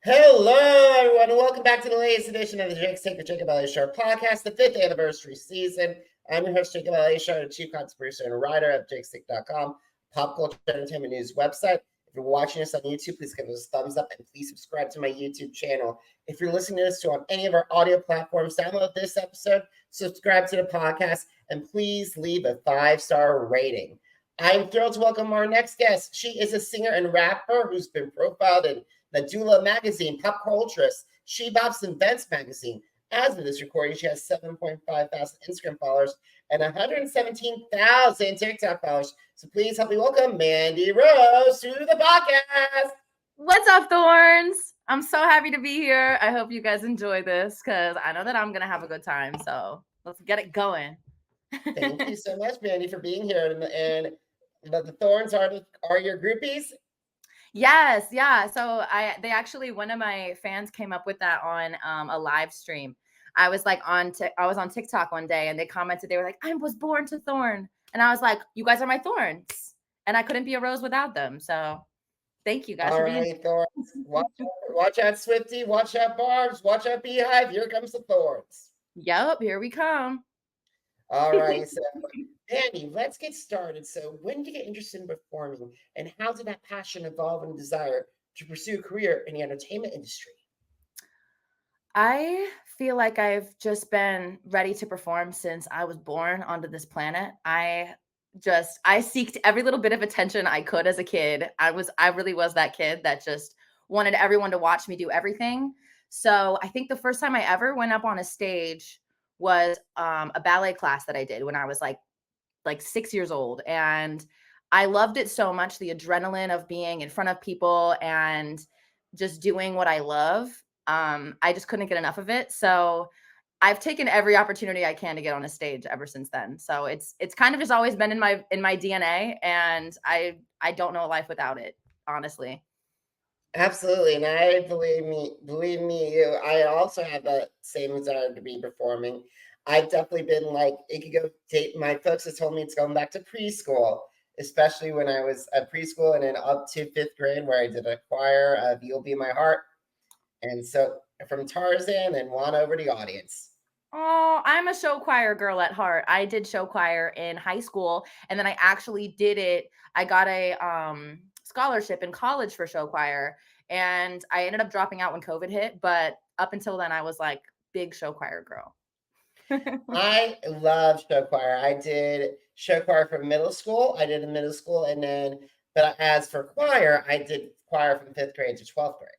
Hello, everyone, and welcome back to the latest edition of the Jacob Elyachar Podcast, the 5th anniversary season. I'm your host, Jacob Elyachar, the chief content producer and writer at jakestick.com, pop culture entertainment news website. If you're watching us on YouTube, please give us a thumbs up and please subscribe to my YouTube channel. If you're listening to us on any of our audio platforms, download this episode, subscribe to the podcast, and please leave a 5-star rating. I'm thrilled to welcome our next guest. She is a singer and rapper who's been profiled in Nadula Magazine, Pop Culturist, She Bops and Vents Magazine. As of this recording, she has 7.5 thousand Instagram followers and 117,000 TikTok followers. So please help me welcome Mandy Rose to the podcast. What's up, Thorns? I'm so happy to be here. I hope you guys enjoy this because I know that I'm going to have a good time. So let's get it going. Thank you so much, Mandy, for being here. And the Thorns are your groupies? Yes, yeah. So one of my fans came up with that on a live stream. I was like I was on TikTok one day and they commented, they were like, I was born to thorn. And I was like, you guys are my thorns. And I couldn't be a rose without them. So thank you guys for being here. Thorns. Watch out, Swifty. Watch out, Barbs. Watch out, Beehive. Here comes the Thorns. Yep, here we come. All right. So Mandy, let's get started. So when did you get interested in performing and how did that passion evolve and desire to pursue a career in the entertainment industry? I feel like I've just been ready to perform since I was born onto this planet. I seeked every little bit of attention I could as a kid. I really was that kid that just wanted everyone to watch me do everything. So I think the first time I ever went up on a stage was a ballet class that I did when I was like 6 years old. And I loved it so much, the adrenaline of being in front of people and just doing what I love. I just couldn't get enough of it. So I've taken every opportunity I can to get on a stage ever since then. So it's kind of just always been in my DNA, and I don't know life without it, honestly. Absolutely. And I believe me, I also have that same desire to be performing. I've definitely been like, it could go take my folks have told me it's going back to preschool, especially when I was at preschool and then up to 5th grade where I did a choir of You'll Be My Heart. And so from Tarzan and won over the audience. Oh, I'm a show choir girl at heart. I did show choir in high school, and then I actually did it. I got a scholarship in college for show choir, and I ended up dropping out when COVID hit. But up until then, I was like big show choir girl. I love show choir. I did show choir from middle school. I did in middle school, but as for choir, I did choir from 5th grade to 12th grade.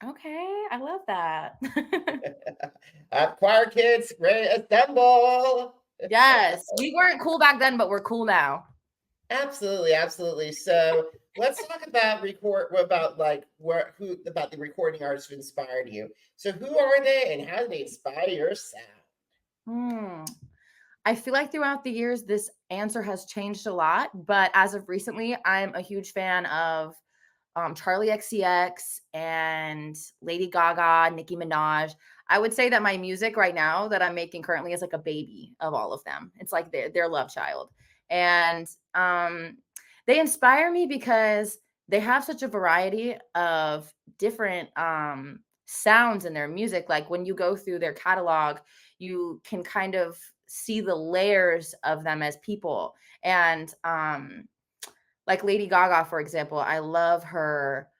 Okay, I love that. Choir kids, ready to assemble. Yes, we weren't cool back then, but we're cool now. Absolutely, absolutely. So let's talk about the recording artists who inspired you. So who are they and how do they inspire your sound? I feel like throughout the years, this answer has changed a lot, but as of recently, I'm a huge fan of Charlie XCX and Lady Gaga, Nicki Minaj. I would say that my music right now that I'm making currently is like a baby of all of them. It's like their love child. And they inspire me because they have such a variety of different sounds in their music. Like when you go through their catalog, you can kind of see the layers of them as people. And like Lady Gaga, for example, I love her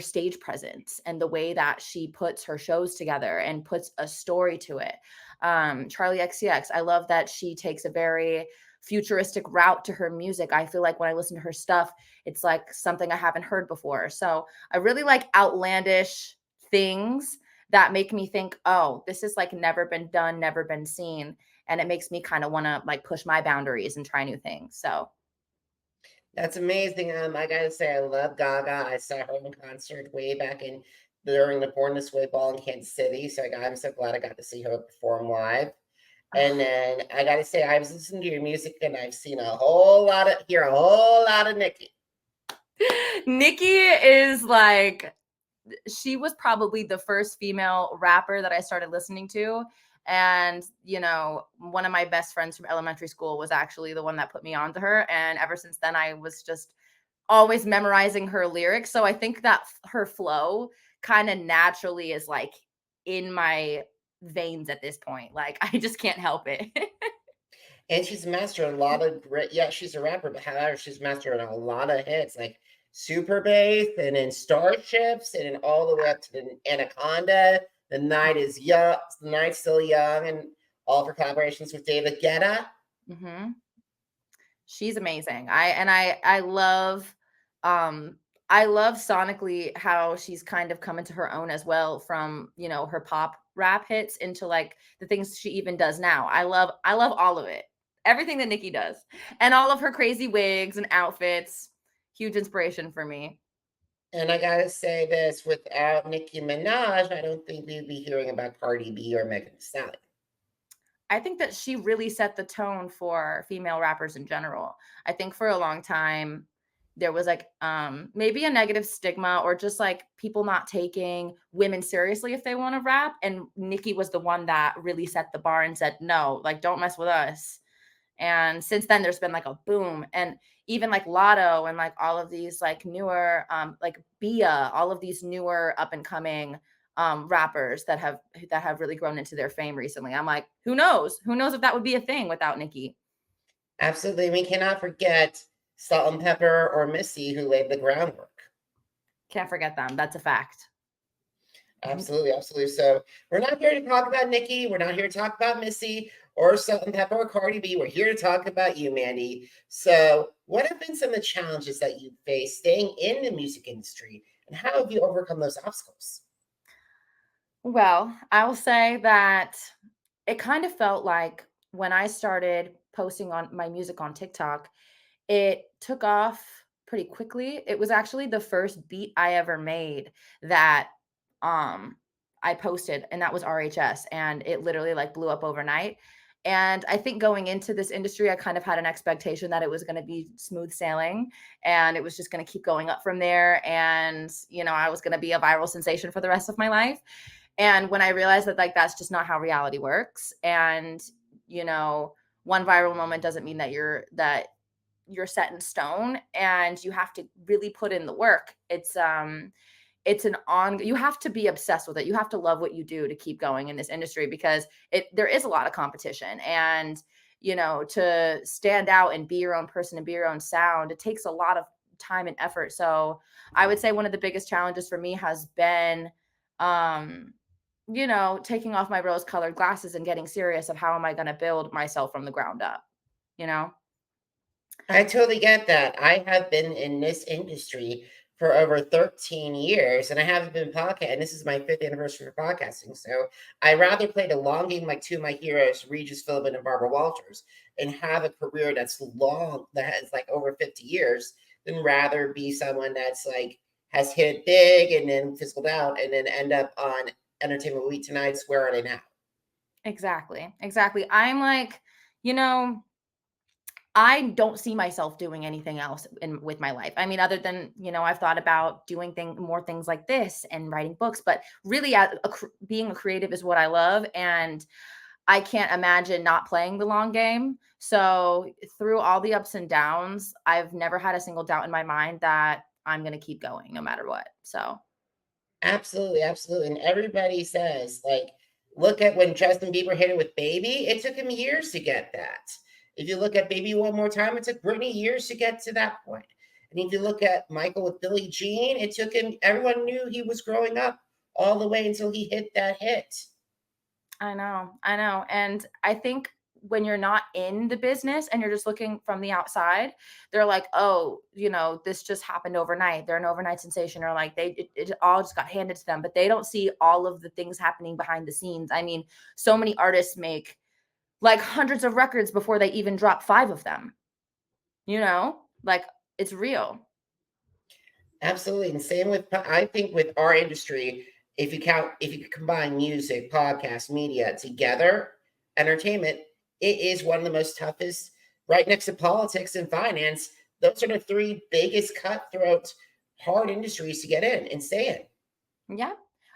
stage presence and the way that she puts her shows together and puts a story to it. Charlie XCX, I love that she takes a very futuristic route to her music. I feel like when I listen to her stuff, it's like something I haven't heard before. So I really like outlandish things that make me think, oh, this is like never been done, never been seen. And it makes me kind of want to like push my boundaries and try new things. So That's amazing. I gotta say, I love Gaga. I saw her in concert way back during the Born This Way ball in Kansas City. So I'm so glad I got to see her perform live. And then I gotta say, I was listening to your music and I've seen a whole lot of Nicki. Nicki is like, she was probably the first female rapper that I started listening to. And, you know, one of my best friends from elementary school was actually the one that put me onto her. And ever since then, I was just always memorizing her lyrics. So I think that her flow kind of naturally is like in my veins at this point. Like I just can't help it. And she's mastered a lot of great. Yeah, she's a rapper, but however, she's mastered a lot of hits like Super Bass and in Starships and then all the way up to the Anaconda. The Night is young. The Night's Still Young, and all of her collaborations with David Guetta. Mm-hmm. She's amazing. I love sonically how she's kind of come into her own as well from, her pop rap hits into like the things she even does now. I love all of it. Everything that Nicki does. And all of her crazy wigs and outfits. Huge inspiration for me. And I gotta say this: without Nicki Minaj, I don't think we'd be hearing about Cardi B or Megan Thee Stallion. I think that she really set the tone for female rappers in general. I think for a long time there was like maybe a negative stigma or just like people not taking women seriously if they want to rap, and Nicki was the one that really set the bar and said no, like don't mess with us. And since then there's been like a boom, and even like Lotto and like all of these like newer like Bia, all of these newer up and coming rappers that have really grown into their fame recently. I'm like, who knows if that would be a thing without Nicki. Absolutely, we cannot forget Salt and Pepper or Missy, who laid the groundwork. Can't forget them. That's a fact. Absolutely, absolutely. So we're not here to talk about Nicki. We're not here to talk about Missy or Salt and Pepper or Cardi B. We're here to talk about you, Mandy. So what have been some of the challenges that you faced staying in the music industry, and how have you overcome those obstacles? Well, I will say that it kind of felt like when I started posting on my music on TikTok, it took off pretty quickly. It was actually the first beat I ever made that um I posted, and that was RHS, and it literally like blew up overnight. And I think going into this industry, I kind of had an expectation that it was going to be smooth sailing and it was just going to keep going up from there. And, I was going to be a viral sensation for the rest of my life. And when I realized that like that's just not how reality works, and one viral moment doesn't mean that you're set in stone, and you have to really put in the work. You have to be obsessed with it. You have to love what you do to keep going in this industry, because there is a lot of competition, and to stand out and be your own person and be your own sound, it takes a lot of time and effort. So I would say one of the biggest challenges for me has been taking off my rose colored glasses and getting serious of how am I going to build myself from the ground up, you know? I totally get that. I have been in this industry for over 13 years, and I haven't been podcasting. This is my 5th anniversary for podcasting. So I rather play the long game like two of my heroes, Regis Philbin and Barbara Walters, and have a career that's long, that has like over 50 years, than rather be someone that's like has hit big and then fizzled out and then end up on Entertainment Week Tonight's Where Are They Now? Exactly. I'm like, I don't see myself doing anything else with my life. I mean, other than, I've thought about doing more things like this and writing books, but really being a creative is what I love. And I can't imagine not playing the long game. So through all the ups and downs, I've never had a single doubt in my mind that I'm going to keep going no matter what. So Absolutely, absolutely. And everybody says, like, look at when Justin Bieber hit it with Baby, it took him years to get that. If you look at Baby One More Time, it took Britney years to get to that point. And if you look at Michael with Billie Jean, it took him, everyone knew he was growing up all the way until he hit that hit. I know. And I think when you're not in the business and you're just looking from the outside, they're like, oh, this just happened overnight. They're an overnight sensation, or like it all just got handed to them, but they don't see all of the things happening behind the scenes. I mean, so many artists make like hundreds of records before they even drop 5 of them, like it's real. Absolutely. And same with, I think with our industry, if you combine music, podcast, media together, entertainment, it is one of the most toughest, right next to politics and finance. Those are the 3 biggest cutthroat, hard industries to get in and stay in. Yeah.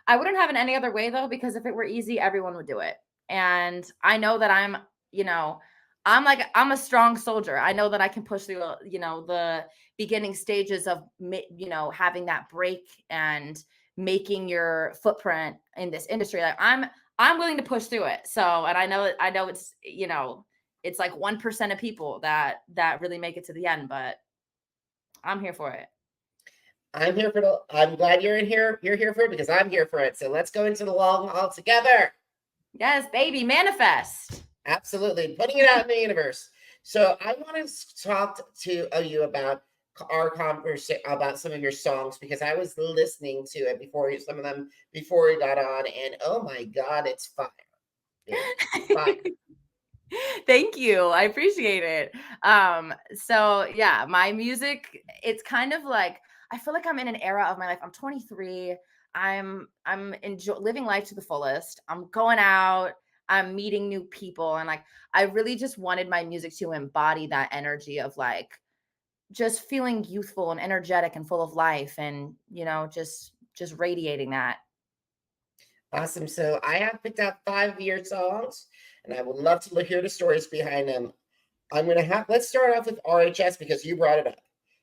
I wouldn't have it any other way though, because if it were easy, everyone would do it. And I know that I'm a strong soldier. I know that I can push through, the beginning stages of, having that break and making your footprint in this industry, like I'm willing to push through it. So, and I know it's, it's like 1% of people that really make it to the end, but I'm here for it. I'm glad you're in here. You're here for it because I'm here for it. So let's go into the long haul together. Yes, baby, manifest. Absolutely. Putting it out in the universe. So I want to talk to you about our conversation about some of your songs because I was listening to it some of them before we got on, and oh my God, it's fire. It's fire. Thank you. I appreciate it. So yeah, my music, it's kind of like, I feel like I'm in an era of my life. I'm 23. I'm living life to the fullest. I'm going out, I'm meeting new people, and like I really just wanted my music to embody that energy of like just feeling youthful and energetic and full of life, and just radiating that. Awesome. So I have picked out 5 of your songs, and I would love to hear the stories behind them. Let's start off with RHS because you brought it up.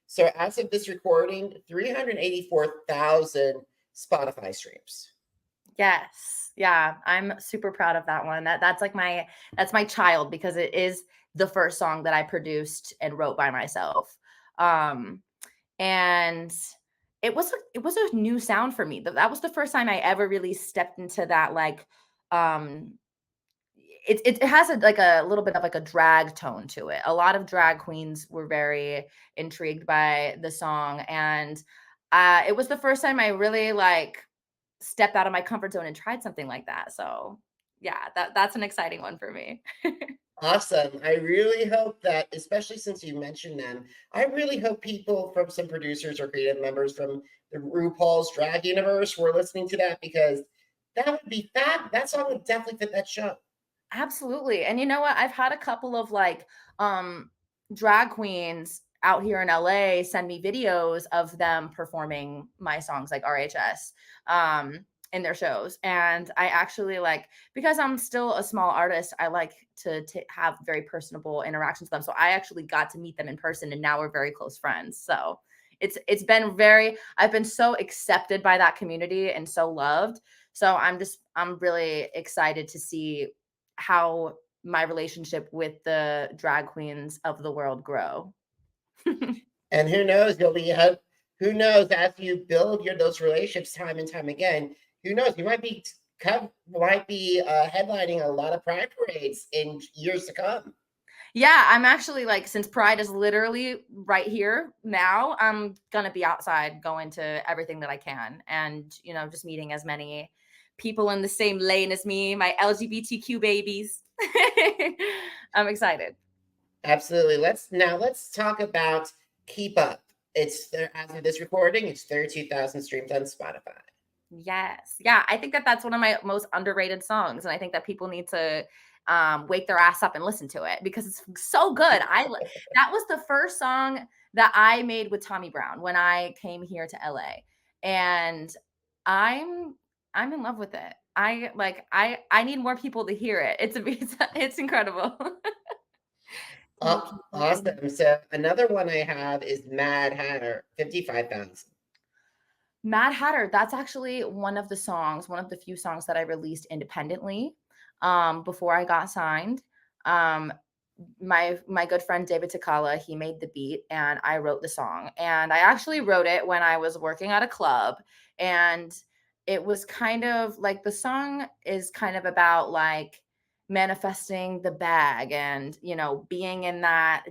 So as of this recording, 384,000 Spotify streams. Yes. Yeah, I'm super proud of that one. That's my child because it is the first song that I produced and wrote by myself. Um and it was a new sound for me. That was the first time I ever really stepped into that, like, um it has like a little bit of like a drag tone to it. A lot of drag queens were very intrigued by the song, and it was the first time I really like stepped out of my comfort zone and tried something like that. So yeah, that's an exciting one for me. Awesome. I really hope that, especially since you mentioned them, I really hope people from some producers or creative members from the RuPaul's Drag Universe were listening to that because that would be fab. That song would definitely fit that show. Absolutely. And you know what? I've had a couple of like drag queens out here in LA send me videos of them performing my songs like RHS in their shows. And I actually like, because I'm still a small artist, I like to have very personable interactions with them. So I actually got to meet them in person, and now we're very close friends. So it's been I've been so accepted by that community and so loved. So I'm really excited to see how my relationship with the drag queens of the world grow. And who knows, who knows, as you build those relationships time and time again, who knows, you might be headlining a lot of pride parades in years to come. Yeah, I'm actually like, since Pride is literally right here now, I'm gonna be outside going to everything that I can, and just meeting as many people in the same lane as me, my LGBTQ babies. I'm excited. Absolutely. Let's talk about Keep Up. It's there as of this recording, it's 32,000 streams on Spotify. Yes. Yeah, I think that that's one of my most underrated songs, and I think that people need to wake their ass up and listen to it because it's so good. That was the first song that I made with Tommy Brown when I came here to LA, and I'm I'm in love with it. I need more people to hear it. It's incredible. Awesome. So another one I have is Mad Hatter, 55,000. Mad Hatter, that's actually one of the few songs that I released independently before I got signed. Um, my good friend David Takala, he made the beat and I wrote the song. And I actually wrote it when I was working at a club, and it was kind of like, the song is kind of about like manifesting the bag, and being in that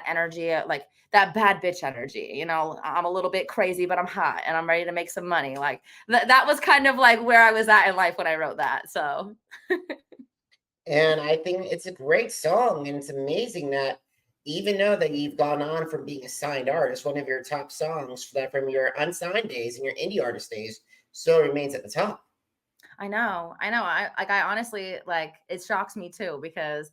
energy, like that bad bitch energy. I'm a little bit crazy, but I'm hot and I'm ready to make some money. Like that was kind of like where I was at in life when I wrote that. So And I think it's a great song, and it's amazing that even though that you've gone on from being a signed artist, one of your top songs that from your unsigned days and your indie artist days still remains at the top. I know. I honestly, like, it shocks me too, because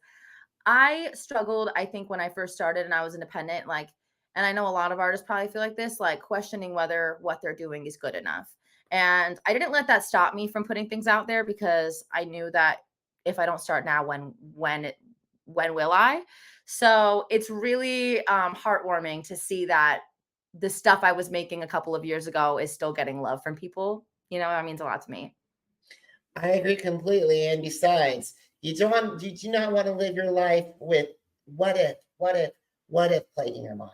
I struggled, I think, when I first started and I was independent, like, and I know a lot of artists probably feel like this, like questioning whether what they're doing is good enough. And I didn't let that stop me from putting things out there, because I knew that if I don't start now, when will I? So it's really heartwarming to see that the stuff I was making a couple of years ago is still getting love from people. That means a lot to me. I agree completely. And besides, you do not want to live your life with what if playing in your mind.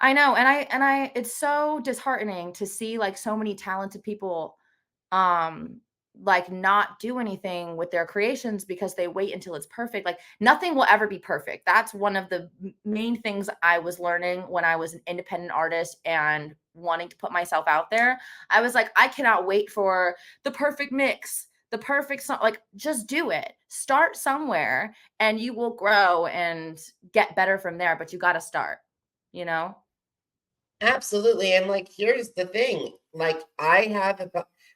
I know. And it's so disheartening to see like so many talented people um like not do anything with their creations because they wait until it's perfect. Like nothing will ever be perfect. That's one of the main things I was learning when I was an independent artist and wanting to put myself out there. I was like, I cannot wait for the perfect mix, the perfect song. Like just do it. Start somewhere and you will grow and get better from there, but you got to start, you know? Absolutely. And like, here's the thing, like I have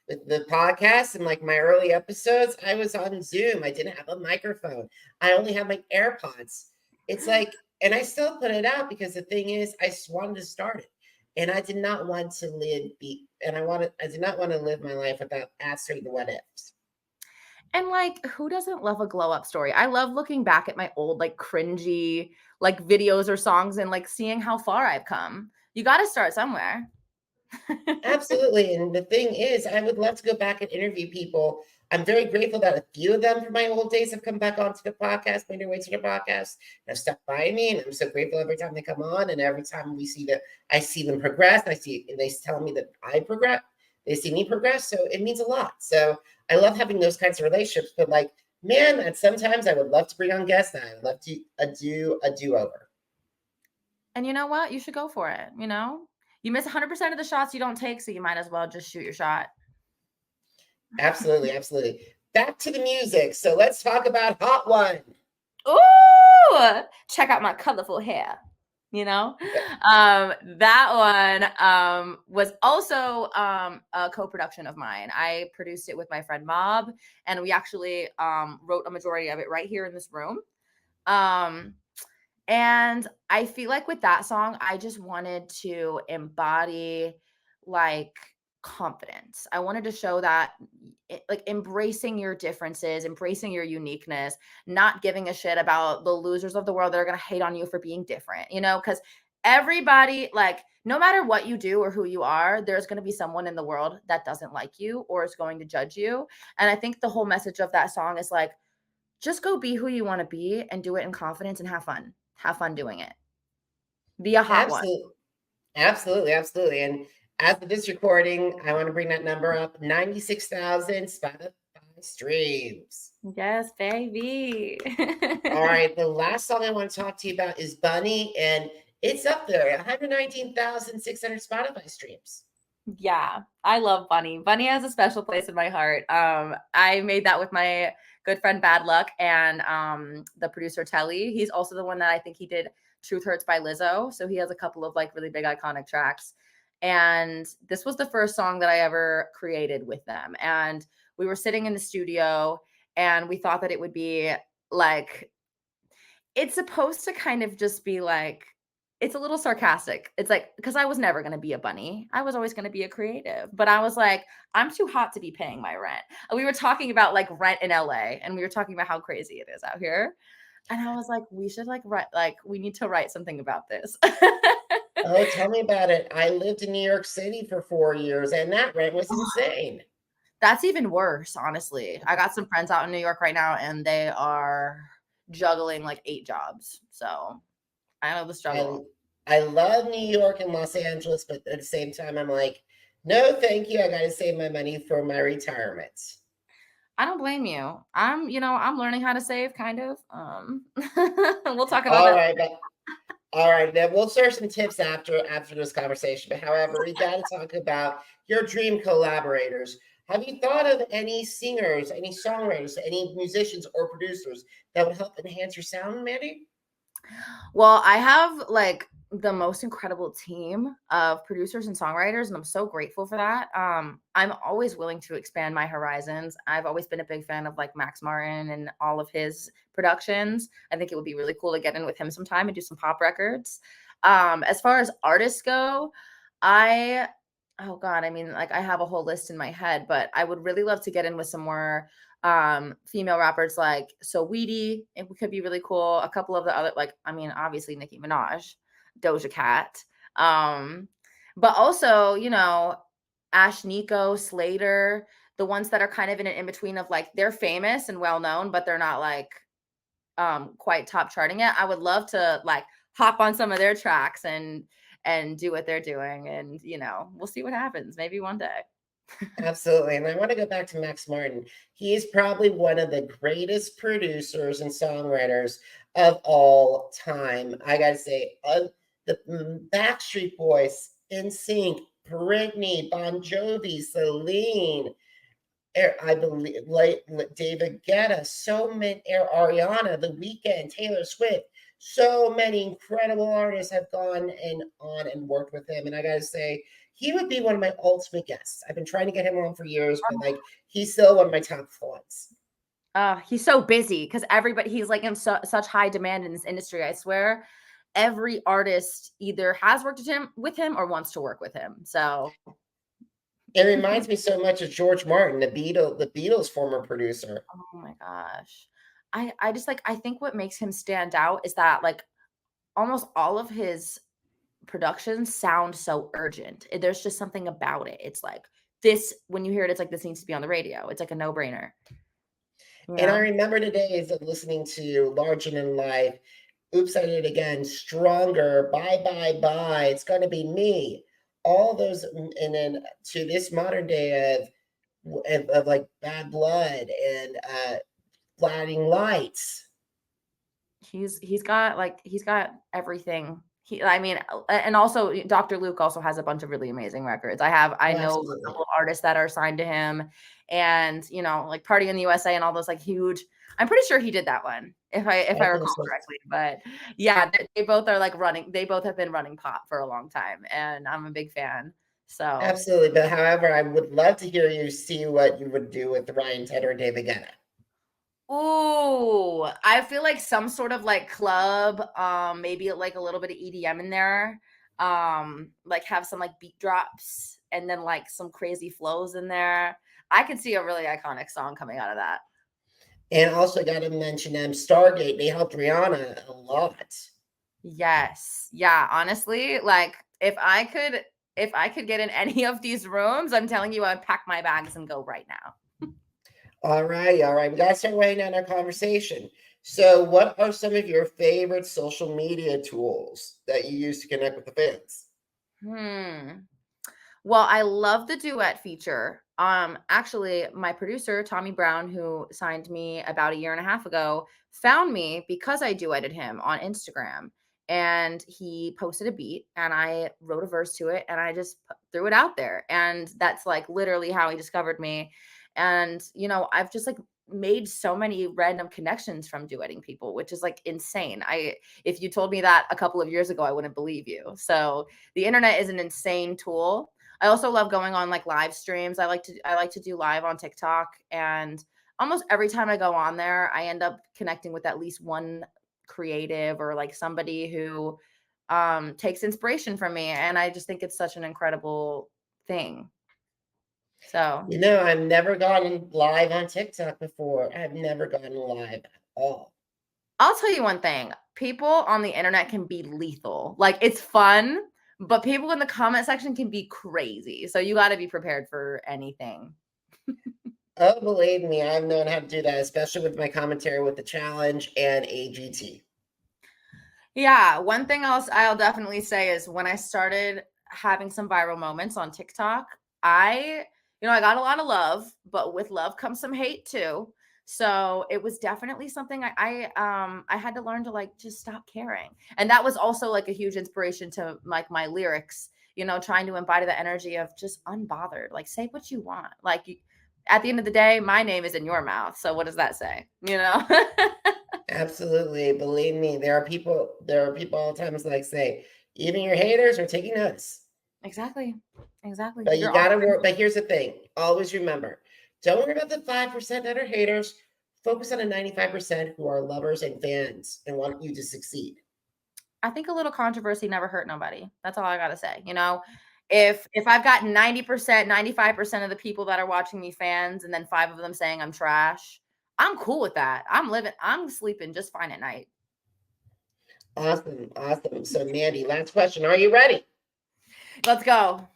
the podcast and like my early episodes, I was on Zoom. I didn't have a microphone. I only had my AirPods. It's like, and I still put it out because the thing is, I just wanted to start it. And I did not want to I did not want to live my life without answering the what ifs. And like, who doesn't love a glow up story? I love looking back at my old, like, cringy, like, videos or songs and like seeing how far I've come. You got to start somewhere. Absolutely. And the thing is, I would love to go back and interview people. I'm very grateful that a few of them from my old days have come back onto the podcast, made their way to the podcast, and have stuck by me. And I'm so grateful every time they come on. And every time I see them progress. And they tell me that I progress. They see me progress. So it means a lot. So I love having those kinds of relationships. But like, man, and sometimes I would love to bring on guests and I would love to do a do-over. And you know what? You should go for it. You miss 100% of the shots you don't take, so you might as well just shoot your shot. Absolutely. Absolutely. Back to the music. So let's talk about Hot One. Ooh, check out my colorful hair. That one was also a co-production of mine. I produced it with my friend Mob, and we actually wrote a majority of it right here in this room. And I feel like with that song, I just wanted to embody like confidence. I wanted to show that like embracing your differences, embracing your uniqueness, not giving a shit about the losers of the world that are going to hate on you for being different, because everybody, like, no matter what you do or who you are, there's going to be someone in the world that doesn't like you or is going to judge you. And I think the whole message of that song is like, just go be who you want to be and do it in confidence and have fun. Have fun doing it. Be a hot one. Absolutely. Absolutely. Absolutely. And as of this recording, I want to bring that number up, 96,000 Spotify streams. Yes, baby. All right. The last song I want to talk to you about is Bunny, and it's up there, 119,600 Spotify streams. Yeah, I love Bunny. Bunny has a special place in my heart. I made that with my good friend Bad Luck and the producer Telly. He's also the one that I think he did Truth Hurts by Lizzo. So he has a couple of like really big iconic tracks. And this was the first song that I ever created with them. And we were sitting in the studio and we thought that it would be like, it's supposed to kind of just be like, it's a little sarcastic. It's like, because I was never going to be a bunny. I was always going to be a creative. But I was like, I'm too hot to be paying my rent. We were talking about like rent in LA and we were talking about how crazy it is out here. And I was like, we should like write, like, we need to write something about this. Oh, tell me about it. I lived in New York City for 4 years and that rent was insane. That's even worse, honestly. I got some friends out in New York right now and they are juggling like 8 jobs. So I know the struggle. I love New York and Los Angeles, but at the same time, I'm like, no, thank you. I got to save my money for my retirement. I don't blame you. I'm learning how to save, kind of. We'll talk about that. All right, then we'll share some tips after this conversation. But however, we got to talk about your dream collaborators. Have you thought of any singers, any songwriters, any musicians or producers that would help enhance your sound, Mandy? Well, I have like the most incredible team of producers and songwriters, and I'm so grateful for that. I'm always willing to expand my horizons. I've always been a big fan of like Max Martin and all of his productions. I think it would be really cool to get in with him sometime and do some pop records. As far as artists go, oh God, I mean, like I have a whole list in my head, but I would really love to get in with some more female rappers like So Witty. It could be really cool. A couple of the other, like, I mean, obviously Nicki Minaj, Doja Cat. But also, Ashnikko, Slater, the ones that are kind of in an in-between of like they're famous and well known, but they're not like quite top charting yet. I would love to like hop on some of their tracks and do what they're doing, and we'll see what happens. Maybe one day. Absolutely. And I want to go back to Max Martin. He's probably one of the greatest producers and songwriters of all time. I got to say, the Backstreet Boys, NSYNC, Britney, Bon Jovi, Celine, I believe, like David Guetta, so many, Ariana, The Weeknd, Taylor Swift. So many incredible artists have gone and on and worked with him. And I got to say, he would be one of my ultimate guests. I've been trying to get him on for years, but like he's still one of my top ones. He's so busy because he's like in such high demand in this industry. I swear, every artist either has worked with him or wants to work with him. So it reminds me so much of George Martin, the Beatles' former producer. Oh my gosh. I just like, I think what makes him stand out is that like almost all of his productions sound so urgent. There's just something about it. It's like this, when you hear it, it's like this needs to be on the radio. It's like a no-brainer. And I remember the days of listening to Larger Than Life, Oops, I Did It Again, Stronger, Bye, Bye, Bye, It's Gonna Be Me. All those, and then to this modern day of like Bad Blood and Blinding Lights. He's got everything. And also Dr. Luke also has a bunch of really amazing records. I know a couple of artists that are signed to him, and like Party in the USA and all those like huge. I'm pretty sure he did that one if I recall correctly. But yeah, they both are like running. They both have been running pop for a long time, and I'm a big fan. So absolutely, but however, I would love to hear you see what you would do with Ryan Tedder and David Guetta. Ooh, I feel like some sort of like club, maybe like a little bit of EDM in there, like have some like beat drops and then like some crazy flows in there. I could see a really iconic song coming out of that. And also got to mention them, Stargate. They helped Rihanna a lot. Yes, yeah. Honestly, like if I could get in any of these rooms, I'm telling you, I'd pack my bags and go right now. All right. We got to start writing down our conversation. So what are some of your favorite social media tools that you use to connect with the fans? Well, I love the duet feature. Actually, my producer, Tommy Brown, who signed me about a year and a half ago, found me because I duetted him on Instagram. And he posted a beat and I wrote a verse to it and I just threw it out there. And that's like literally how he discovered me. And, I've just like made so many random connections from duetting people, which is like insane. If you told me that a couple of years ago, I wouldn't believe you. So the internet is an insane tool. I also love going on like live streams. I like to do live on TikTok, and almost every time I go on there, I end up connecting with at least one creative or like somebody who takes inspiration from me. And I just think it's such an incredible thing. So, I've never gone live on TikTok before. I've never gone live at all. I'll tell you one thing. People on the internet can be lethal. Like it's fun, but people in the comment section can be crazy. So you got to be prepared for anything. Oh, believe me, I've known how to do that, especially with my commentary with the challenge and AGT. Yeah. One thing else I'll definitely say is when I started having some viral moments on TikTok, I got a lot of love, but with love comes some hate too. So it was definitely something I had to learn to like just stop caring. And that was also like a huge inspiration to like my lyrics, trying to embody the energy of just unbothered, like say what you want. Like at the end of the day, my name is in your mouth. So what does that say? Absolutely. Believe me, there are people all the time like say, even your haters are taking notes. Exactly. But you gotta work. But here's the thing. Always remember, don't worry about the 5% that are haters. Focus on the 95% who are lovers and fans and want you to succeed. I think a little controversy never hurt nobody. That's all I gotta say. If I've got 90%, 95% of the people that are watching me fans, and then 5 of them saying I'm trash, I'm cool with that. I'm sleeping just fine at night. Awesome. So Mandy, last question. Are you ready? Let's go.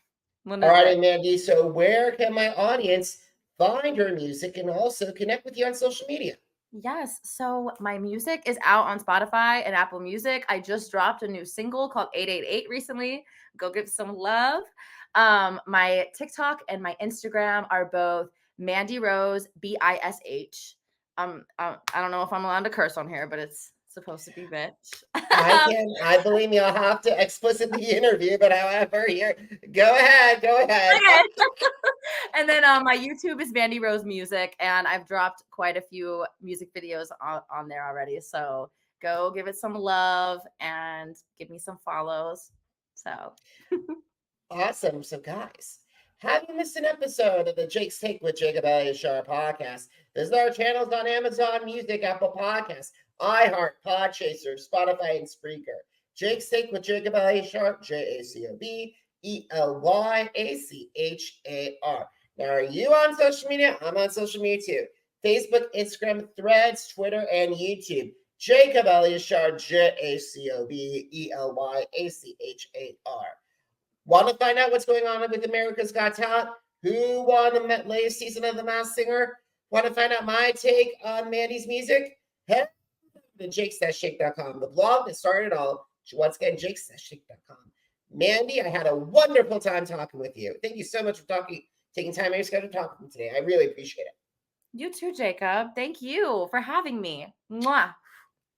What All is right, it? Mandy. So where can my audience find your music and also connect with you on social media? Yes. So my music is out on Spotify and Apple Music. I just dropped a new single called 888 recently. Go give some love. My TikTok and my Instagram are both Mandy Rose, BISH. I don't know if I'm allowed to curse on here, but it's supposed to be bitch. I believe me, I'll have to explicitly interview, but however, here, go ahead. Okay. And then my YouTube is Mandy Rose Music, and I've dropped quite a few music videos on there already. So go give it some love and give me some follows. So Awesome. So, guys, have you missed an episode of the Jake's Take with Jacob Elyachar podcast? Visit our channels on Amazon Music, Apple Podcasts, iHeart, Podchaser, Spotify, and Spreaker. Jake's Take with Jacob Elyachar, JACOB ELYACHAR. Now, are you on social media? I'm on social media too. Facebook, Instagram, Threads, Twitter, and YouTube. Jacob Elyachar, JACOB ELYACHAR. Want to find out what's going on with America's Got Talent? Who won the latest season of The Masked Singer? Want to find out my take on Mandy's music? Head to jakes-shake.com, the blog that started it all. Once again, jakes-shake.com. Mandy, I had a wonderful time talking with you. Thank you so much for taking time out of your schedule to talk with me today. I really appreciate it. you too, Jacob. Thank you for having me. Mwah.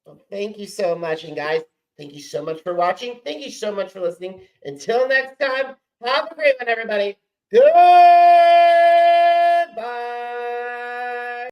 Well, thank you so much. And guys, thank you so much for watching. Thank you so much for listening. Until next time, have a great one, everybody. Goodbye.